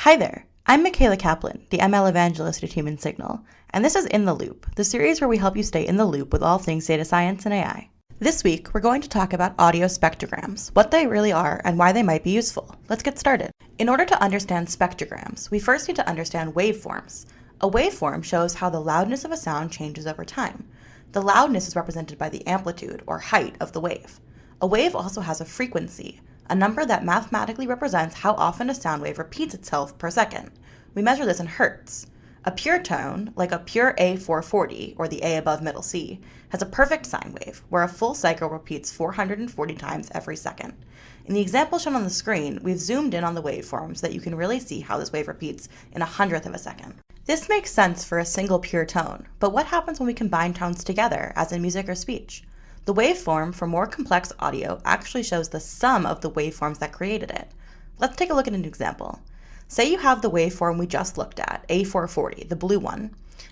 Hi there, I'm Micaela Kaplan, the ML Evangelist at HumanSignal, and this is In the Loop, the series where we help you stay in the loop with all things data science and AI. This week, we're going to talk about audio spectrograms, what they really are, and why they might be useful. Let's get started. In order to understand spectrograms, we first need to understand waveforms. A waveform shows how the loudness of a sound changes over time. The loudness is represented by the amplitude, or height, of the wave. A wave also has a frequency, a number that mathematically represents how often a sound wave repeats itself per second. We measure this in hertz. A pure tone, like a pure A440, or the A above middle C, has a perfect sine wave, where a full cycle repeats 440 times every second. In the example shown on the screen, we've zoomed in on the waveform so that you can really see how this wave repeats in 1/100th of a second. This makes sense for a single pure tone, but what happens when we combine tones together, as in music or speech? The waveform for more complex audio actually shows the sum of the waveforms that created it. Let's take a look at an example. Say you have the waveform we just looked at, A440, the blue one,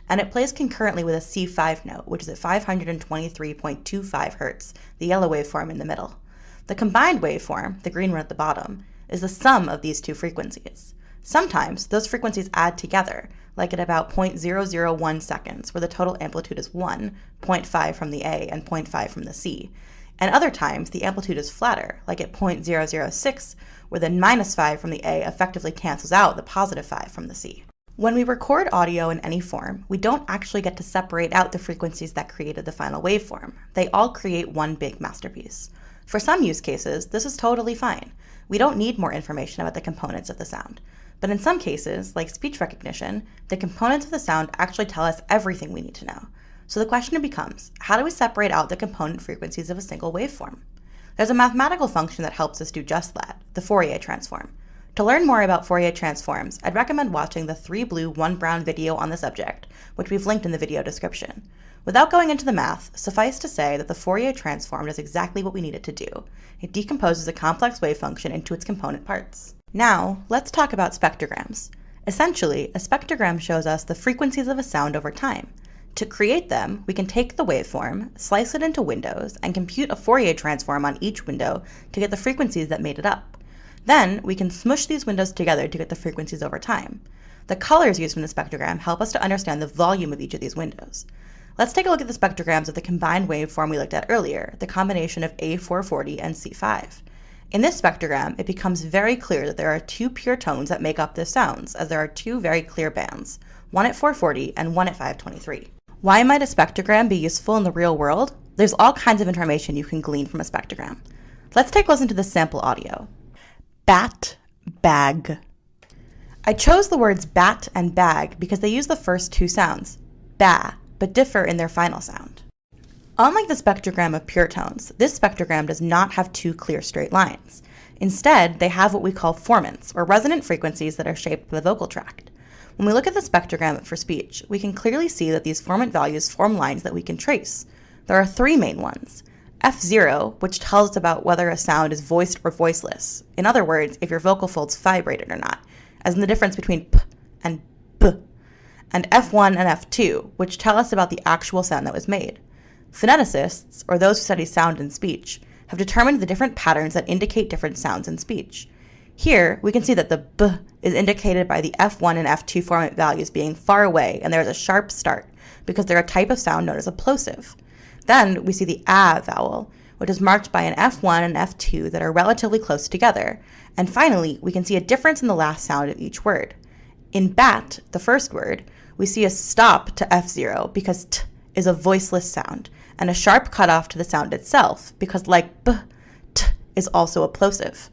and it plays concurrently with a C5 note, which is at 523.25 Hz, the yellow waveform in the middle. The combined waveform, the green one at the bottom, is the sum of these two frequencies. Sometimes those frequencies add together, like at about 0.001 seconds, where the total amplitude is 1, 0.5 from the A and 0.5 from the C. And other times, the amplitude is flatter, like at 0.006, where the -5 from the A effectively cancels out the +5 from the C. When we record audio in any form, we don't actually get to separate out the frequencies that created the final waveform. They all create one big masterpiece. For some use cases, this is totally fine. We don't need more information about the components of the sound. But in some cases, like speech recognition, the components of the sound actually tell us everything we need to know. So the question becomes, how do we separate out the component frequencies of a single waveform? There's a mathematical function that helps us do just that, the Fourier transform. To learn more about Fourier transforms, I'd recommend watching the 3 blue, 1 brown video on the subject, which we've linked in the video description. Without going into the math, suffice to say that the Fourier transform does exactly what we need it to do. It decomposes a complex wave function into its component parts. Now, let's talk about spectrograms. Essentially, a spectrogram shows us the frequencies of a sound over time. To create them, we can take the waveform, slice it into windows, and compute a Fourier transform on each window to get the frequencies that made it up. Then, we can smush these windows together to get the frequencies over time. The colors used from the spectrogram help us to understand the volume of each of these windows. Let's take a look at the spectrograms of the combined waveform we looked at earlier, the combination of A440 and C5. In this spectrogram, it becomes very clear that there are 2 pure tones that make up the sounds, as there are 2 very clear bands, one at 440 and one at 523. Why might a spectrogram be useful in the real world? There's all kinds of information you can glean from a spectrogram. Let's take a listen to the sample audio. Bat, bag. I chose the words bat and bag because they use the first 2 sounds, ba, but differ in their final sound. Unlike the spectrogram of pure tones, this spectrogram does not have 2 clear straight lines. Instead, they have what we call formants, or resonant frequencies that are shaped by the vocal tract. When we look at the spectrogram for speech, we can clearly see that these formant values form lines that we can trace. There are 3 main ones. F0, which tells us about whether a sound is voiced or voiceless. In other words, if your vocal folds vibrated or not, as in the difference between p and b. And F1 and F2, which tell us about the actual sound that was made. Phoneticists, or those who study sound in speech, have determined the different patterns that indicate different sounds in speech. Here, we can see that the b is indicated by the F1 and F2 formant values being far away, and there is a sharp start, because they're a type of sound known as a plosive. Then we see the a vowel, which is marked by an F1 and F2 that are relatively close together. And finally, we can see a difference in the last sound of each word. In bat, the first word, we see a stop to F0 because t is a voiceless sound, and a sharp cutoff to the sound itself, because like b, t is also a plosive.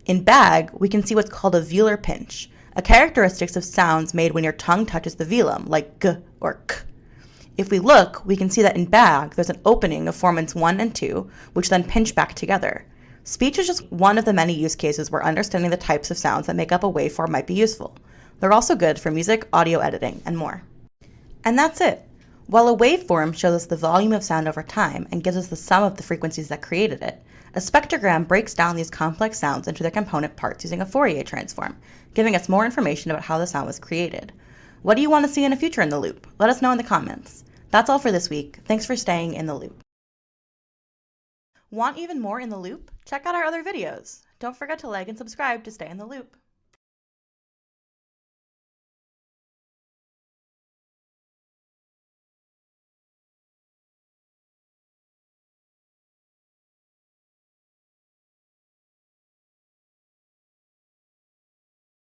In bag, we can see what's called a velar pinch, a characteristic of sounds made when your tongue touches the velum, like g or k. If we look, we can see that in bag, there's an opening of formants 1 and 2, which then pinch back together. Speech is just one of the many use cases where understanding the types of sounds that make up a waveform might be useful. They're also good for music, audio editing, and more. And that's it. While a waveform shows us the volume of sound over time and gives us the sum of the frequencies that created it, a spectrogram breaks down these complex sounds into their component parts using a Fourier transform, giving us more information about how the sound was created. What do you want to see in the future in the loop? Let us know in the comments. That's all for this week. Thanks for staying in the loop. Want even more in the loop? Check out our other videos. Don't forget to like and subscribe to stay in the loop.